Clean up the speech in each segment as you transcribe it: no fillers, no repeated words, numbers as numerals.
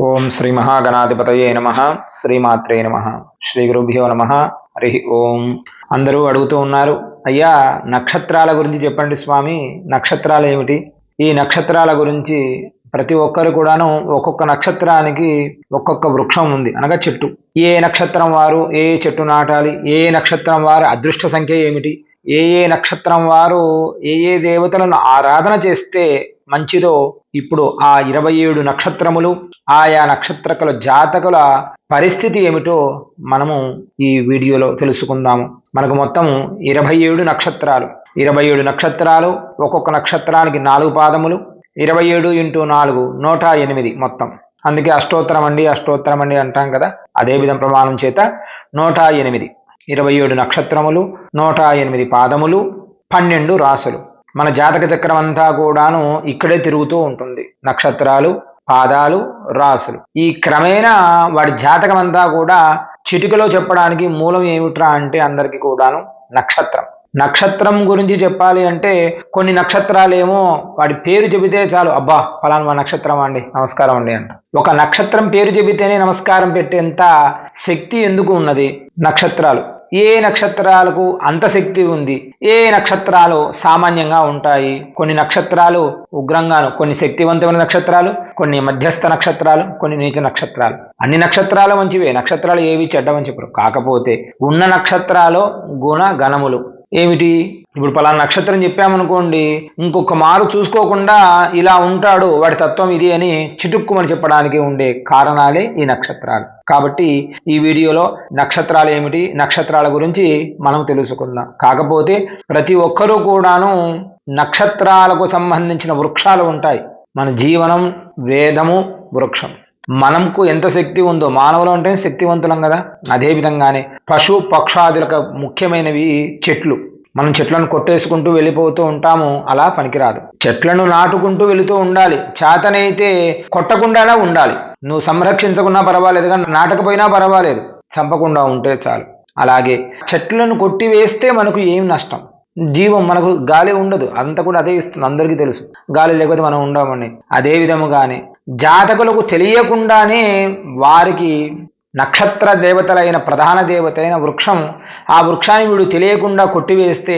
ఓం శ్రీ మహాగణాధిపతయే నమః. శ్రీమాత్రే నమః. శ్రీ గురుభ్యో నమః. హరి ఓం. అందరూ అడుగుతూ ఉన్నారు, అయ్యా నక్షత్రాల గురించి చెప్పండి స్వామి, నక్షత్రాలు ఏమిటి? ఈ నక్షత్రాల గురించి ప్రతి ఒక్కరు కూడాను ఒక్కొక్క నక్షత్రానికి ఒక్కొక్క వృక్షం ఉంది, అనగా చెట్టు. ఏ నక్షత్రం వారు ఏ చెట్టు నాటాలి, ఏ నక్షత్రం వారి అదృష్ట సంఖ్య ఏమిటి, ఏ నక్షత్రం వారు ఏ దేవతలను ఆరాధన చేస్తే మంచిదో, ఇప్పుడు ఆ 27 నక్షత్రములు, ఆయా నక్షత్రకుల జాతకుల పరిస్థితి ఏమిటో మనము ఈ వీడియోలో తెలుసుకుందాము. మనకు మొత్తం 27 నక్షత్రాలు. 27 నక్షత్రాలు, ఒక్కొక్క నక్షత్రానికి 4 పాదములు. 27 × 4 108 మొత్తం. అందుకే అష్టోత్తరం అండి అంటాం కదా. అదే విధం ప్రమాణం చేత 108. 27 నక్షత్రములు, 108 పాదములు, 12 రాసులు. మన జాతక చక్రం అంతా కూడాను ఇక్కడే తిరుగుతూ ఉంటుంది. నక్షత్రాలు, పాదాలు, రాసులు. ఈ క్రమేణా వాడి జాతకం అంతా కూడా చిటికలో చెప్పడానికి మూలం ఏమిట్రా అంటే అందరికీ కూడాను నక్షత్రం. నక్షత్రం గురించి చెప్పాలి అంటే కొన్ని నక్షత్రాలేమో వాడి పేరు చెబితే చాలు, అబ్బా ఫలానా నక్షత్రం అండి, నమస్కారం అండి అంట. ఒక నక్షత్రం పేరు చెబితేనే నమస్కారం పెట్టేంత శక్తి ఎందుకు ఉన్నది నక్షత్రాలు? ఏ నక్షత్రాలకు అంత శక్తి ఉంది? ఏ నక్షత్రాలు సామాన్యంగా ఉంటాయి? కొన్ని నక్షత్రాలు ఉగ్రంగాను, కొన్ని శక్తివంతమైన నక్షత్రాలు, కొన్ని మధ్యస్థ నక్షత్రాలు, కొన్ని నీచ నక్షత్రాలు. అన్ని నక్షత్రాలు మంచివే, నక్షత్రాలు ఏవి చెడ్డమని చెప్పరు. కాకపోతే ఉన్న నక్షత్రాలు గుణ గణములు ఏమిటి? ఇప్పుడు పలానా నక్షత్రం చెప్పామనుకోండి, ఇంకొక మారు చూసుకోకుండా ఇలా ఉంటాడు, వాడి తత్వం ఇది అని చిటుక్కుమని చెప్పడానికి ఉండే కారణాలే ఈ నక్షత్రాలు. కాబట్టి ఈ వీడియోలో నక్షత్రాలు ఏమిటి, నక్షత్రాల గురించి మనం తెలుసుకుందాం. కాకపోతే ప్రతి ఒక్కరూ కూడాను నక్షత్రాలకు సంబంధించిన వృక్షాలు ఉంటాయి. మన జీవనం వేదము వృక్షం. మనకు ఎంత శక్తి ఉందో, మానవులు అంటే శక్తివంతులం కదా, అదే విధంగానే పశు పక్షాదులకు ముఖ్యమైనవి చెట్లు. మనం చెట్లను కొట్టేసుకుంటూ వెళ్ళిపోతూ ఉంటాము, అలా పనికిరాదు. చెట్లను నాటుకుంటూ వెళుతూ ఉండాలి. చేతనైతే కొట్టకుండానే ఉండాలి. నువ్వు సంరక్షించకున్నా పర్వాలేదు, కానీ నాటకపోయినా పర్వాలేదు, చంపకుండా ఉంటే చాలు. అలాగే చెట్లను కొట్టివేస్తే మనకు ఏం నష్టం? జీవం, మనకు గాలి ఉండదు, అంతా కూడా అదే ఇస్తుంది, అందరికీ తెలుసు. గాలి లేకపోతే మనం ఉండమని. అదే విధముగానే జాతకులకు తెలియకుండానే వారికి నక్షత్ర దేవతలైన ప్రధాన దేవత అయిన వృక్షం, ఆ వృక్షాన్ని వీడు తెలియకుండా కొట్టివేస్తే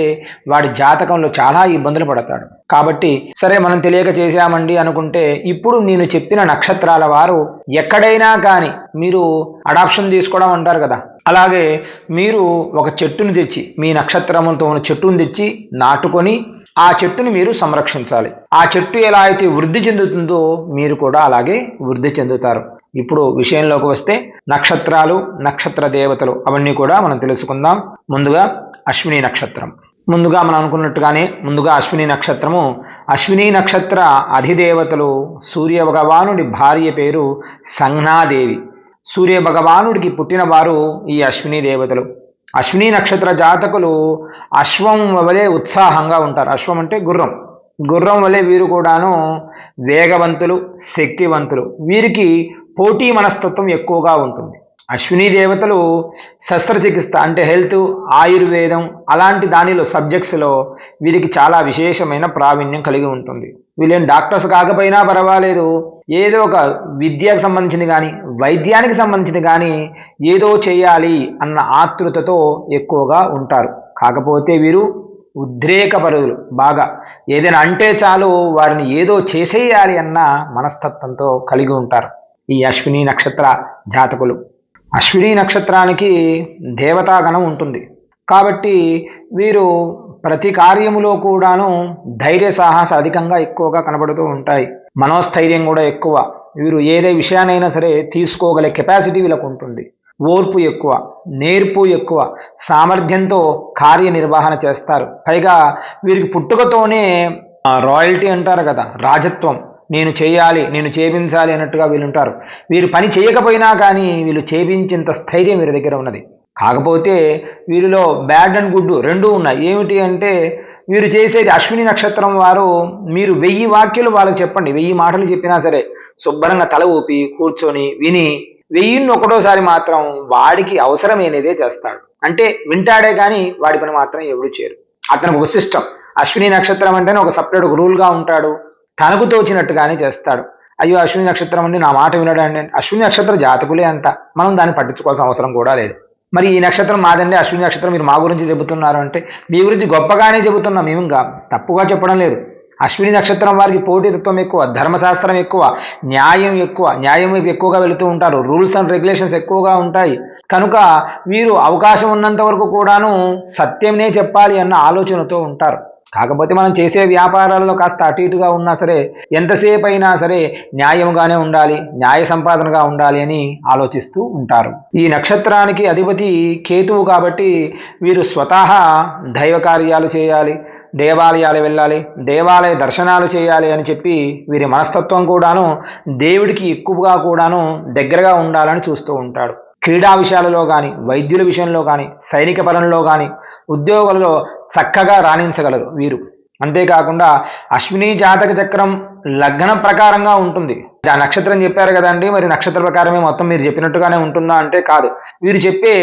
వాడి జాతకంలో చాలా ఇబ్బందులు పడతాడు. కాబట్టి సరే మనం తెలియక చేశామండి అనుకుంటే, ఇప్పుడు నేను చెప్పిన నక్షత్రాల వారు ఎక్కడైనా కానీ మీరు అడాప్షన్ తీసుకోవడం అంటారు కదా, అలాగే మీరు ఒక చెట్టును తెచ్చి, మీ నక్షత్రములతో ఉన్న చెట్టును తెచ్చి నాటుకొని ఆ చెట్టుని మీరు సంరక్షించాలి. ఆ చెట్టు ఎలా అయితే వృద్ధి చెందుతుందో మీరు కూడా అలాగే వృద్ధి చెందుతారు. ఇప్పుడు విషయంలోకి వస్తే నక్షత్రాలు, నక్షత్ర దేవతలు అవన్నీ కూడా మనం తెలుసుకుందాం. ముందుగా అశ్విని నక్షత్రం. ముందుగా మనం అనుకున్నట్టుగానే ముందుగా అశ్విని నక్షత్రము. అశ్విని నక్షత్ర అధిదేవతలు సూర్య భగవానుడి భార్య పేరు సంజ్ఞాదేవి. సూర్య భగవానుడికి పుట్టిన వారు ఈ అశ్విని దేవతలు. అశ్విని నక్షత్ర జాతకులు అశ్వం వలె ఉత్సాహంగా ఉంటారు. అశ్వం అంటే గుర్రం. గుర్రం వలె వీరు కూడాను వేగవంతులు, శక్తివంతులు. వీరికి పోటీ మనస్తత్వం ఎక్కువగా ఉంటుంది. అశ్విని దేవతలు శస్త్రచికిత్స అంటే హెల్త్, ఆయుర్వేదం అలాంటి దానిలో సబ్జెక్ట్స్లో వీరికి చాలా విశేషమైన ప్రావీణ్యం కలిగి ఉంటుంది. వీళ్ళేం డాక్టర్స్ కాకపోయినా పర్వాలేదు, ఏదో ఒక విద్యకు సంబంధించింది కానీ వైద్యానికి సంబంధించింది కానీ ఏదో చేయాలి అన్న ఆతృతతో ఎక్కువగా ఉంటారు. కాకపోతే వీరు ఉద్రేకపరులు. బాగా ఏదైనా అంటే చాలు వారిని ఏదో చేసేయాలి అన్న మనస్తత్వంతో కలిగి ఉంటారు ఈ అశ్విని నక్షత్ర జాతకులు. అశ్విని నక్షత్రానికి దేవతాగణం ఉంటుంది కాబట్టి వీరు ప్రతి కార్యములో కూడాను ధైర్య సాహస అధికంగా ఎక్కువగా కనబడుతూ ఉంటాయి. మనోస్థైర్యం కూడా ఎక్కువ. వీరు ఏదే విషయానైనా సరే తీసుకోగలే కెపాసిటీ వీళ్ళకు ఉంటుంది. ఓర్పు ఎక్కువ, నేర్పు ఎక్కువ, సామర్థ్యంతో కార్యనిర్వహణ చేస్తారు. పైగా వీరికి పుట్టుకతోనే రాయల్టీ అంటారు కదా, రాజత్వం, నేను చేయాలి, నేను చేపించాలి అన్నట్టుగా వీళ్ళు ఉంటారు. వీరు పని చేయకపోయినా కానీ వీళ్ళు చేపించేంత స్థైర్యం వీరి దగ్గర ఉన్నది. కాకపోతే వీరిలో బ్యాడ్ అండ్ గుడ్ రెండూ ఉన్నాయి. ఏమిటి అంటే వీరు చేసేది, అశ్విని నక్షత్రం వారు మీరు 1000 వాక్యాలు వాళ్ళకి చెప్పండి, 1000 మాటలు చెప్పినా సరే శుభ్రంగా తల ఊపి కూర్చొని విని 1001 మాత్రం వాడికి అవసరమైనదే చేస్తాడు. అంటే వింటాడే కానీ వాడి పని మాత్రం ఎవరు చేయరు. అతనికి ఒక సిస్టమ్. అశ్విని నక్షత్రం అంటేనే ఒక సపరేట్ రూల్గా ఉంటాడు. తనకు తోచినట్టుగానే చేస్తాడు. అయ్యో అశ్విని నక్షత్రం అండి నా మాట వినడండి, అశ్విని నక్షత్ర జాతకులే అంత, మనం దాన్ని పట్టించుకోవాల్సిన అవసరం కూడా లేదు. మరి ఈ నక్షత్రం మాదండి అశ్విని నక్షత్రం, మీరు మా గురించి చెబుతున్నారు అంటే మీ గురించి గొప్పగానే చెబుతున్నాం, మేము తప్పుగా చెప్పడం లేదు. అశ్విని నక్షత్రం వారికి పోటీతత్వం ఎక్కువ, ధర్మశాస్త్రం ఎక్కువ, న్యాయం వైపు ఎక్కువగా వెళుతూ ఉంటారు, రూల్స్ అండ్ రెగ్యులేషన్స్ ఎక్కువగా ఉంటాయి. కనుక వీరు అవకాశం ఉన్నంత వరకు కూడాను సత్యంనే చెప్పాలి అన్న ఆలోచనతో ఉంటారు. కాకపోతే మనం చేసే వ్యాపారాలలో కాస్త అటు ఇటుగా ఉన్నా సరే, ఎంతసేపు అయినా సరే న్యాయముగానే ఉండాలి, న్యాయ సంపాదనగా ఉండాలి అని ఆలోచిస్తూ ఉంటారు. ఈ నక్షత్రానికి అధిపతి కేతువు కాబట్టి వీరు స్వతహా దైవ కార్యాలు చేయాలి, దేవాలయాలు వెళ్ళాలి, దేవాలయ దర్శనాలు చేయాలి అని చెప్పి వీరి మనస్తత్వం కూడాను దేవుడికి ఎక్కువగా కూడాను దగ్గరగా ఉండాలని చూస్తూ ఉంటాడు. క్రీడా విషయాలలో కానీ, వైద్యుల విషయంలో కానీ, సైనిక పరంలో కానీ, ఉద్యోగులలో చక్కగా రాణించగలరు వీరు. అంతేకాకుండా అశ్విని జాతక చక్రం లగ్నం ప్రకారంగా ఉంటుంది. ఆ నక్షత్రం చెప్పారు కదండి, మరి నక్షత్ర ప్రకారమే మొత్తం మీరు చెప్పినట్టుగానే ఉంటుందా అంటే కాదు. వీరు చెప్పే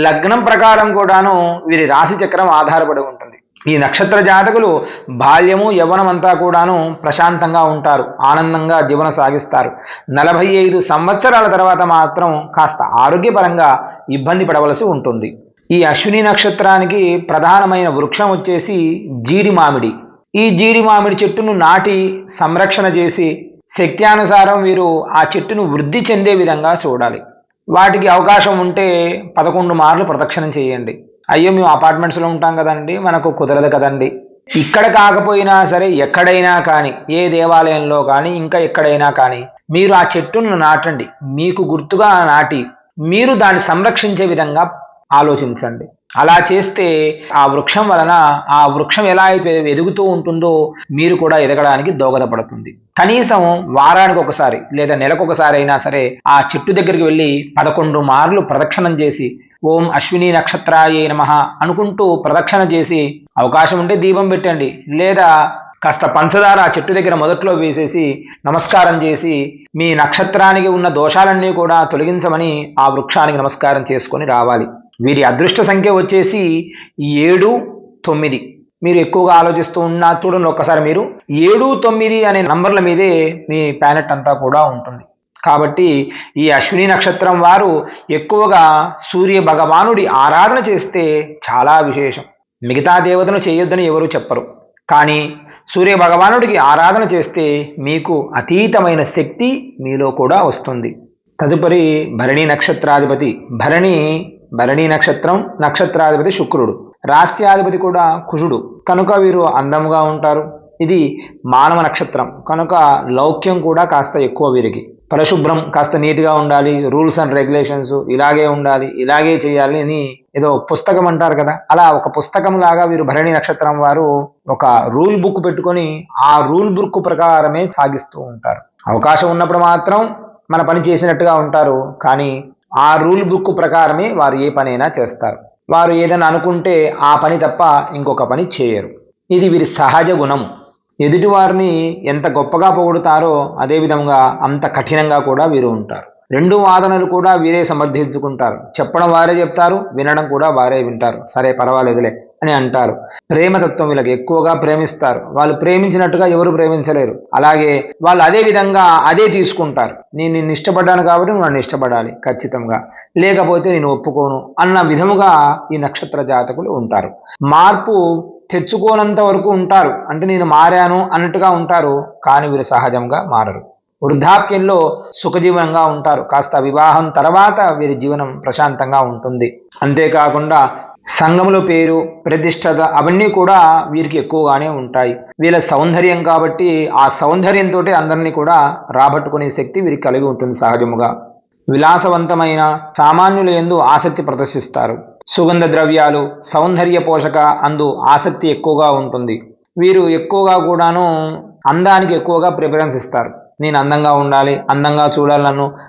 లగ్నం ప్రకారం కూడాను వీరి రాశి చక్రం ఆధారపడి ఉంటుంది. ఈ నక్షత్ర జాతకులు బాల్యము యవ్వనం అంతా కూడాను ప్రశాంతంగా ఉంటారు, ఆనందంగా జీవనం సాగిస్తారు. 45 సంవత్సరాల తర్వాత మాత్రం కాస్త ఆరోగ్యపరంగా ఇబ్బంది పడవలసి ఉంటుంది. ఈ అశ్విని నక్షత్రానికి ప్రధానమైన వృక్షం వచ్చేసి జీడి మామిడి. ఈ జీడి మామిడి చెట్టును నాటి సంరక్షణ చేసి శక్త్యానుసారం వీరు ఆ చెట్టును వృద్ధి చెందే విధంగా చూడాలి. వాటికి అవకాశం ఉంటే 11 మార్లు ప్రదక్షిణం చేయండి. అయ్యో మేము అపార్ట్మెంట్స్లో ఉంటాం కదండి, మనకు కుదరదు కదండి. ఇక్కడ కాకపోయినా సరే ఎక్కడైనా కానీ, ఏ దేవాలయంలో కానీ ఇంకా ఎక్కడైనా కానీ మీరు ఆ చెట్టును నాటండి. మీకు గుర్తుగా నాటి మీరు దాన్ని సంరక్షించే విధంగా ఆలోచించండి. అలా చేస్తే ఆ వృక్షం వలన ఆ వృక్షం ఎలా అయితే ఎదుగుతూ ఉంటుందో మీరు కూడా ఎదగడానికి దోహదపడుతుంది. కనీసం వారానికి ఒకసారి లేదా నెలకొకసారి అయినా సరే ఆ చెట్టు దగ్గరికి వెళ్ళి 11 మార్లు ప్రదక్షిణం చేసి ఓం అశ్విని నక్షత్రాయే నమః అనుకుంటూ ప్రదక్షిణ చేసి, అవకాశం ఉంటే దీపం పెట్టండి, లేదా కాస్త పంచదార ఆ చెట్టు దగ్గర మొదట్లో వేసేసి నమస్కారం చేసి మీ నక్షత్రానికి ఉన్న దోషాలన్నీ కూడా తొలగించమని ఆ వృక్షానికి నమస్కారం చేసుకొని రావాలి. వీరి అదృష్ట సంఖ్య వచ్చేసి 7, 9. మీరు ఎక్కువగా ఆలోచిస్తూ ఉన్నా చూడండి, ఒక్కసారి మీరు 7, 9 అనే నంబర్ల మీదే మీ ప్లానెట్ అంతా కూడా ఉంటుంది. కాబట్టి ఈ అశ్విని నక్షత్రం వారు ఎక్కువగా సూర్య భగవానుడి ఆరాధన చేస్తే చాలా విశేషం. మిగతా దేవతను చేయొద్దని ఎవరు చెప్పరు, కానీ సూర్య భగవానుడికి ఆరాధన చేస్తే మీకు అతీతమైన శక్తి మీలో కూడా వస్తుంది. తదుపరి భరణి నక్షత్రాధిపతి. భరణి నక్షత్రం నక్షత్రాధిపతి శుక్రుడు, రాస్యాధిపతి కూడా కుజుడు. కనుక వీరు అందంగా ఉంటారు. ఇది మానవ నక్షత్రం కనుక లౌక్యం కూడా కాస్త ఎక్కువ వీరికి. పరిశుభ్రం, కాస్త నీట్గా ఉండాలి, రూల్స్ అండ్ రెగ్యులేషన్స్ ఇలాగే ఉండాలి, ఇలాగే చేయాలి అని ఏదో పుస్తకం అంటారు కదా, అలా ఒక పుస్తకం లాగా వీరు భరణి నక్షత్రం వారు ఒక రూల్ బుక్ పెట్టుకొని ఆ రూల్ బుక్ ప్రకారమే సాగిస్తూ ఉంటారు. అవకాశం ఉన్నప్పుడు మాత్రం మన పని చేసినట్టుగా ఉంటారు, కానీ ఆ రూల్ బుక్ ప్రకారమే వారు ఏ పనైనా చేస్తారు. వారు ఏదైనా అనుకుంటే ఆ పని తప్ప ఇంకొక పని చేయరు. ఇది వీరి సహజ గుణము. ఎదుటివారిని ఎంత గొప్పగా పొగుడుతారో అదేవిధంగా అంత కఠినంగా కూడా వీరు ఉంటారు. 2 వాదనలు కూడా వీరే సమర్థించుకుంటారు. చెప్పడం వారే చెప్తారు, వినడం కూడా వారే వింటారు. సరే పర్వాలేదులే అని అంటారు. ప్రేమతత్వం వీళ్ళకి ఎక్కువగా ప్రేమిస్తారు. వాళ్ళు ప్రేమించినట్టుగా ఎవరు ప్రేమించలేరు. అలాగే వాళ్ళు అదే విధంగా అదే తీసుకుంటారు. నేను నిన్ను ఇష్టపడ్డాను కాబట్టి నువ్వు నన్ను ఇష్టపడాలి ఖచ్చితంగా, లేకపోతే నేను ఒప్పుకోను అన్న విధముగా ఈ నక్షత్ర జాతకులు ఉంటారు. మార్పు తెచ్చుకోనంత వరకు ఉంటారు, అంటే నేను మారాను అన్నట్టుగా ఉంటారు, కానీ వీరు సహజంగా మారరు. వృద్ధాప్యంలో సుఖజీవనంగా ఉంటారు. కాస్త వివాహం తర్వాత వీరి జీవనం ప్రశాంతంగా ఉంటుంది. అంతేకాకుండా సంఘములో పేరు ప్రతిష్టత అవన్నీ కూడా వీరికి ఎక్కువగానే ఉంటాయి. వీళ్ళ సౌందర్యం కాబట్టి ఆ సౌందర్యంతో అందరినీ కూడా రాబట్టుకునే శక్తి వీరికి కలిగి ఉంటుంది సహజముగా. విలాసవంతమైన సామాన్యుల యందు ఆసక్తి ప్రదర్శిస్తారు. సుగంధ ద్రవ్యాలు, సౌందర్య పోషక అందు ఆసక్తి ఎక్కువగా ఉంటుంది. వీరు ఎక్కువగా కూడాను అందానికి ఎక్కువగా ప్రిఫరెన్స్ ఇస్తారు. నేను అందంగా ఉండాలి, అందంగా చూడాలి,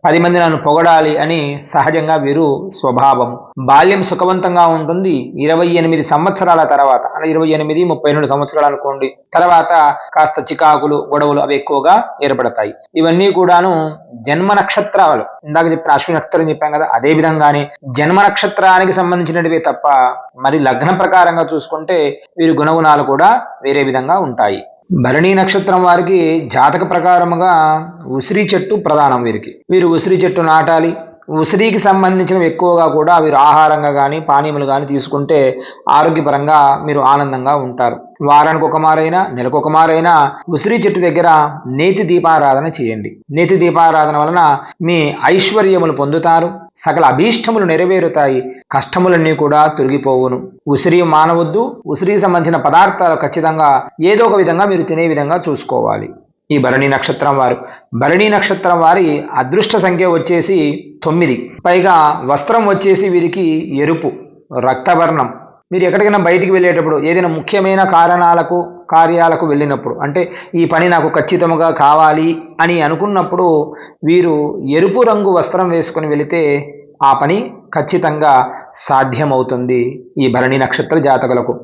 10 మంది నన్ను పొగడాలి అని సహజంగా వీరు స్వభావం. బాల్యం సుఖవంతంగా ఉంటుంది. 28 సంవత్సరాల తర్వాత, 28, 32 సంవత్సరాలు అనుకోండి, తర్వాత కాస్త చికాకులు, గొడవలు అవి ఎక్కువగా ఏర్పడతాయి. ఇవన్నీ కూడాను జన్మ నక్షత్రాలు. ఇందాక చెప్పిన అశ్విని నక్షత్రం చెప్పాం కదా, అదే విధంగానే జన్మ నక్షత్రానికి సంబంధించినటివే తప్ప మరి లగ్నం ప్రకారంగా చూసుకుంటే వీరి గుణగుణాలు కూడా వేరే విధంగా ఉంటాయి. భరణీ నక్షత్రం వారికి జాతక ప్రకారముగా ఉసిరి చెట్టు ప్రధానం. వీరు ఉసిరి చెట్టు నాటాలి. ఉసిరికి సంబంధించినవి ఎక్కువగా కూడా వీరు ఆహారంగా కానీ పానీయములు కానీ తీసుకుంటే ఆరోగ్యపరంగా మీరు ఆనందంగా ఉంటారు. వారానికి ఒక మారైనా నెలకు ఒక మారైనా ఉసిరి చెట్టు దగ్గర నేతి దీపారాధన చేయండి. నేతి దీపారాధన వలన మీ ఐశ్వర్యములు పొందుతారు, సకల అభీష్టములు నెరవేరుతాయి, కష్టములన్నీ కూడా తొలగిపోవును. ఉసిరి మానవద్దు. ఉసిరికి సంబంధించిన పదార్థాలు ఖచ్చితంగా ఏదో ఒక విధంగా మీరు తినే విధంగా చూసుకోవాలి. ఈ భరణీ నక్షత్రం వారు, భరణీ నక్షత్రం వారి అదృష్ట సంఖ్య వచ్చేసి 9. పైగా వస్త్రం వచ్చేసి వీరికి ఎరుపు, రక్తవర్ణం. మీరు ఎక్కడికైనా బయటికి వెళ్ళేటప్పుడు ఏదైనా ముఖ్యమైన కార్యాలకు వెళ్ళినప్పుడు, అంటే ఈ పని నాకు ఖచ్చితంగా కావాలి అని అనుకున్నప్పుడు వీరు ఎరుపు రంగు వస్త్రం వేసుకొని వెళితే ఆ పని ఖచ్చితంగా సాధ్యమవుతుంది ఈ భరణీ నక్షత్ర జాతకులకు.